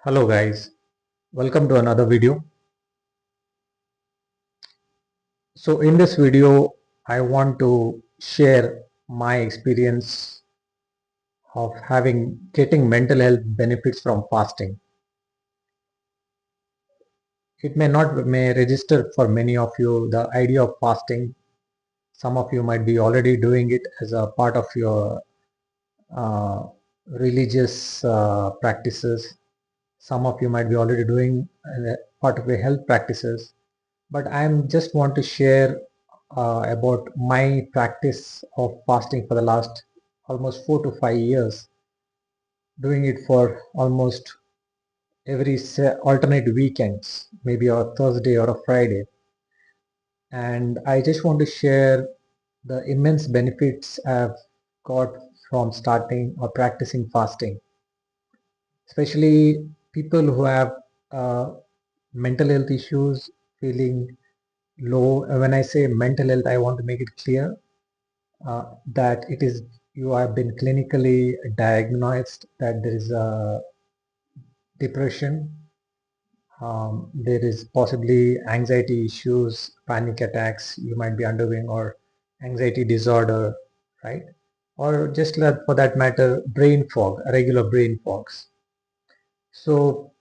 Hello guys, welcome to another video. So in this video, I want to share my experience of getting mental health benefits from fasting. It may register for many of you the idea of fasting. Some of you might be already doing it as a part of your uh, religious practices. Some of you might be already doing part of your health practices. But I just want to share about my practice of fasting for the last almost 4 to 5 years, doing it for almost every alternate weekends, maybe a Thursday or a Friday. And I just want to share the immense benefits I've got from starting or practicing fasting, especially people who have uh, mental health issues, feeling low. When I say mental health, I want to make it clear that it is you have been clinically diagnosed that there is a depression, there is possibly anxiety issues, panic attacks you might be undergoing, or anxiety disorder, right? Or just for that matter, brain fog, regular brain fogs. So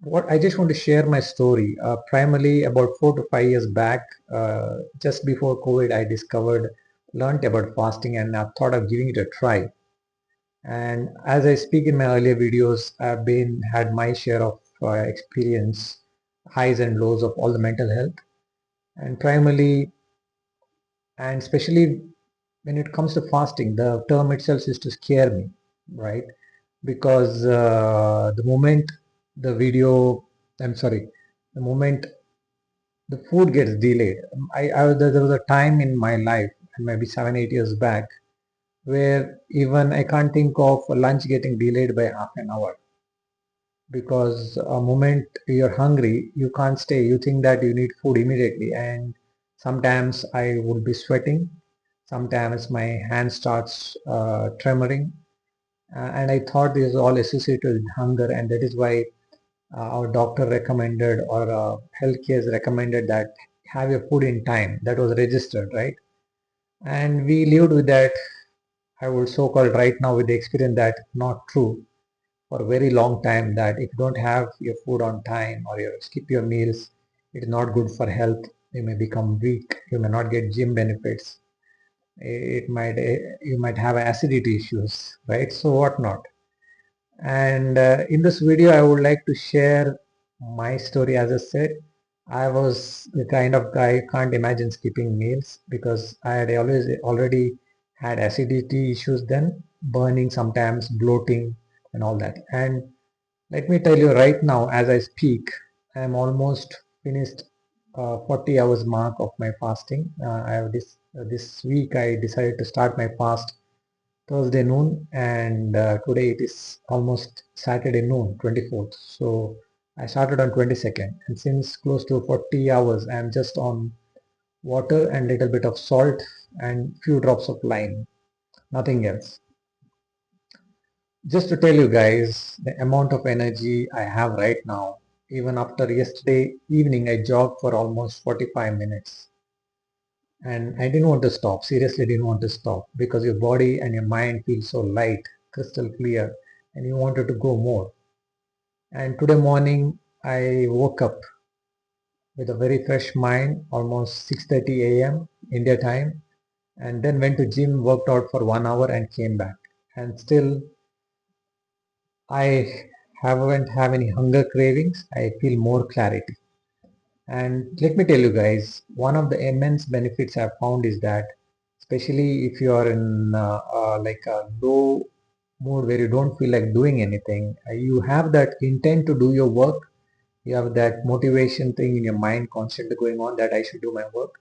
what I just want to share my story. Primarily about 4 to 5 years back, just before COVID, I learned about fasting, and I thought of giving it a try. And as I speak in my earlier videos, I've been had my share of experience, highs and lows of all the mental health, and primarily and especially when it comes to fasting, the term itself is to scare me, right? Because the moment the video, I'm sorry, the moment the food gets delayed, there was a time in my life, maybe 7, 8 years back, where even I can't think of lunch getting delayed by half an hour because a moment you're hungry, you can't stay. You think that you need food immediately, and sometimes I would be sweating. Sometimes my hand starts tremoring, and I thought this is all associated with hunger, and that is why our doctor recommended or healthcare has recommended that have your food in time. That was registered, right? And we lived with that. I would so-called right now with the experience that not true for a very long time, that if you don't have your food on time or you skip your meals, it is not good for health. You may become weak. You may not get gym benefits. It might you might have acidity issues, right? So what not. And in this video, I would like to share my story. As I said, I was the kind of guy who can't imagine skipping meals because I had always already had acidity issues then, burning sometimes, bloating, and all that. And let me tell you right now, as I speak, I am almost finished 40 hours mark of my fasting. I have this week I decided to start my fast Thursday noon, and today it is almost Saturday noon, 24th. So I started on 22nd, and since close to 40 hours, I am just on water and little bit of salt and few drops of lime, nothing else. Just to tell you guys the amount of energy I have right now. Even after yesterday evening, I jogged for almost 45 minutes. And I didn't want to stop, seriously didn't want to stop because your body and your mind feel so light, crystal clear, and you wanted to go more. And today morning, I woke up with a very fresh mind, almost 6:30 a.m. India time, and then went to gym, worked out for 1 hour and came back. And still I haven't have any hunger cravings. I feel more clarity. And let me tell you guys, one of the immense benefits I've found is that, especially if you are in like a low mood where you don't feel like doing anything, you have that intent to do your work. You have that motivation thing in your mind constantly going on that I should do my work.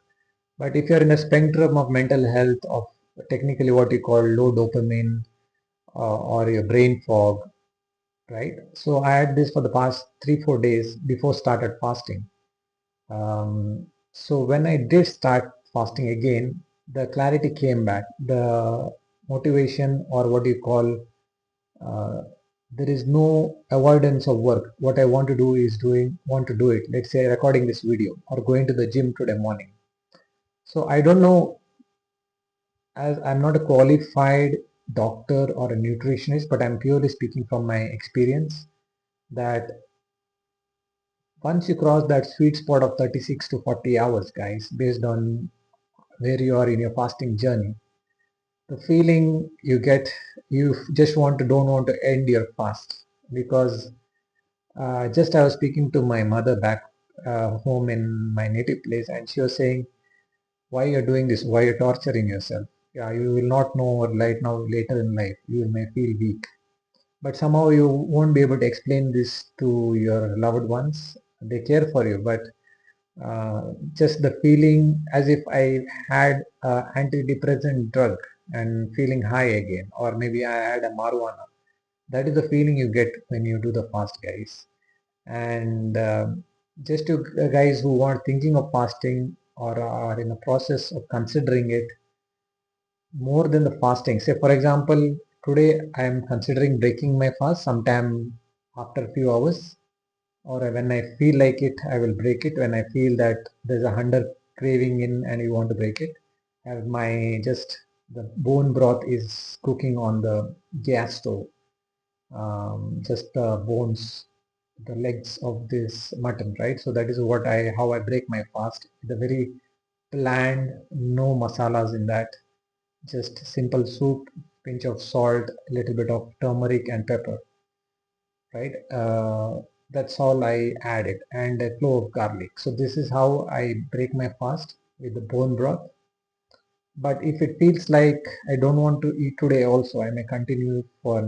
But if you're in a spectrum of mental health, of technically what you call low dopamine or your brain fog, right? So I had this for the past 3, 4 days before started fasting. So when I did start fasting again, the clarity came back. The motivation, or what you call, uh, there is no avoidance of work. What I want to do is want to do it. Let's say recording this video or going to the gym today morning. So I don't know, as I'm not a qualified doctor or a nutritionist, but I'm purely speaking from my experience that once you cross that sweet spot of 36 to 40 hours, guys, based on where you are in your fasting journey, the feeling you get, you just don't want to end your fast. Because just I was speaking to my mother back home in my native place, and she was saying, why you're doing this, why you're torturing yourself. Yeah, you will not know right now, later in life you may feel weak, but somehow you won't be able to explain this to your loved ones. They care for you, but just the feeling as if I had antidepressant drug and feeling high again, or maybe I had a marijuana. That is the feeling you get when you do the fast, guys. And just to guys who are thinking of fasting or are in the process of considering it, more than the fasting. Say, for example, today I am considering breaking my fast sometime after a few hours, or when I feel like it, I will break it. When I feel that there's a hunger craving in and you want to break it, have my just the bone broth is cooking on the gas stove. Just the bones, the legs of this mutton, right? So that is what I how I break my fast. The very bland, no masalas in that, just simple soup, pinch of salt, a little bit of turmeric and pepper, right? That's all I added, and a clove of garlic. So this is how I break my fast with the bone broth. But if it feels like I don't want to eat today also, I may continue for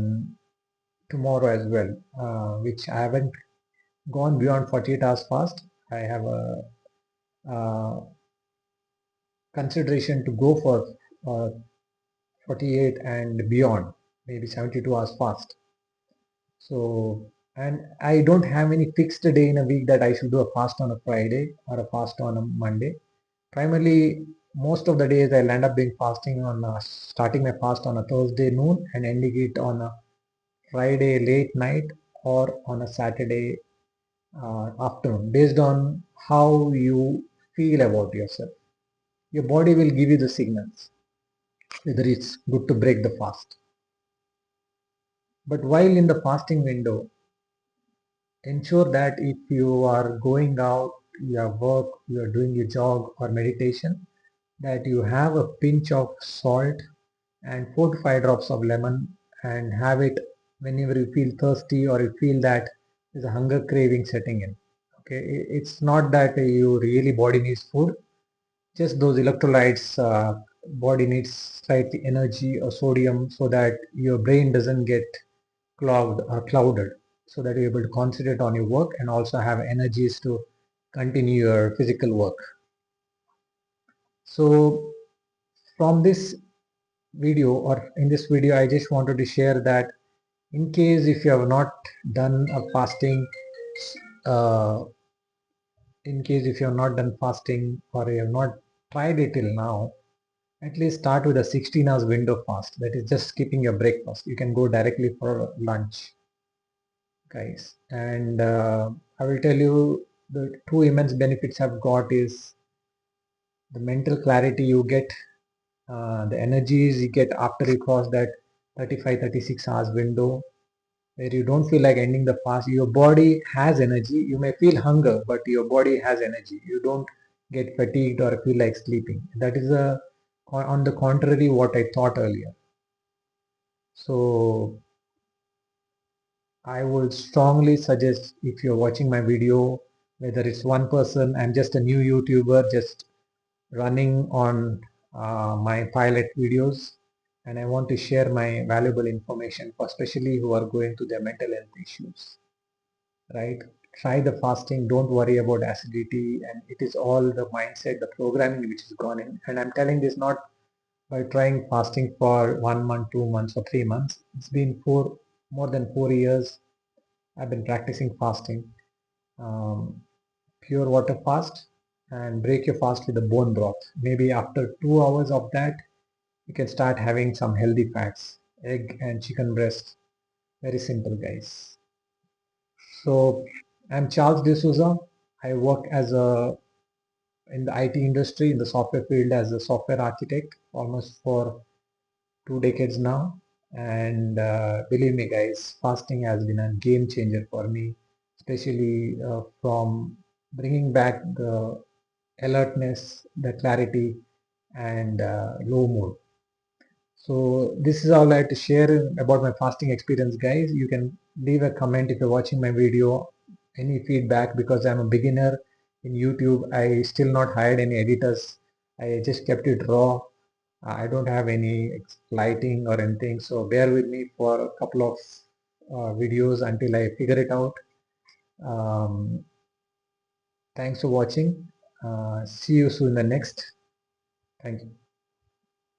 tomorrow as well, which I haven't gone beyond 48 hours fast. I have a consideration to go for uh, 48 and beyond, maybe 72 hours fast. So, and I don't have any fixed day in a week that I should do a fast on a Friday or a fast on a Monday. Primarily, most of the days I'll end up being fasting on starting my fast on a Thursday noon and ending it on a Friday late night or on a Saturday afternoon, based on how you feel about yourself. Your body will give you the signals whether it's good to break the fast. But while in the fasting window, ensure that if you are going out, your work, you are doing your jog or meditation, that you have a pinch of salt and 4 to 5 drops of lemon, and have it whenever you feel thirsty or you feel that there's a hunger craving setting in. Okay, it's not that you really body needs food, just those electrolytes. Body needs slightly energy or sodium so that your brain doesn't get clogged or clouded, so that you're able to concentrate on your work and also have energies to continue your physical work. So from this video, or in this video, I just wanted to share that in case if you have not done a fasting, uh, in case if you have not done fasting or you have not tried it till now, at least start with a 16 hours window fast. That is just skipping your breakfast. You can go directly for lunch, guys. And I will tell you the two immense benefits I've got is the mental clarity you get, the energies you get after you cross that 35-36 hours window, where you don't feel like ending the fast. Your body has energy. You may feel hunger, but your body has energy. You don't get fatigued or feel like sleeping. That is on the contrary what I thought earlier. So I would strongly suggest, if you're watching my video, whether it's one person, I'm just a new YouTuber, just running on my pilot videos, and I want to share my valuable information for especially who are going through their mental health issues, right? Try the fasting, don't worry about acidity, and it is all the mindset, the programming which is gone in. And I'm telling this not by trying fasting for 1 month, 2 months, or 3 months. It's been more than 4 years I've been practicing fasting. Um, Pure water fast, and break your fast with the bone broth. Maybe after 2 hours of that, you can start having some healthy fats, egg and chicken breast. Very simple, guys. So I'm Charles D'Souza. I work as a in the IT industry in the software field as a software architect almost for 2 decades now. And believe me, guys, fasting has been a game changer for me, especially from bringing back the alertness, the clarity, and low mood. So this is all I had to share about my fasting experience, guys. You can leave a comment if you're watching my video, any feedback, because I'm a beginner in YouTube. I still not hired any editors. I just kept it raw. I don't have any lighting or anything, so bear with me for a couple of videos until I figure it out. Um, Thanks for watching. See you soon in the next. Thank you.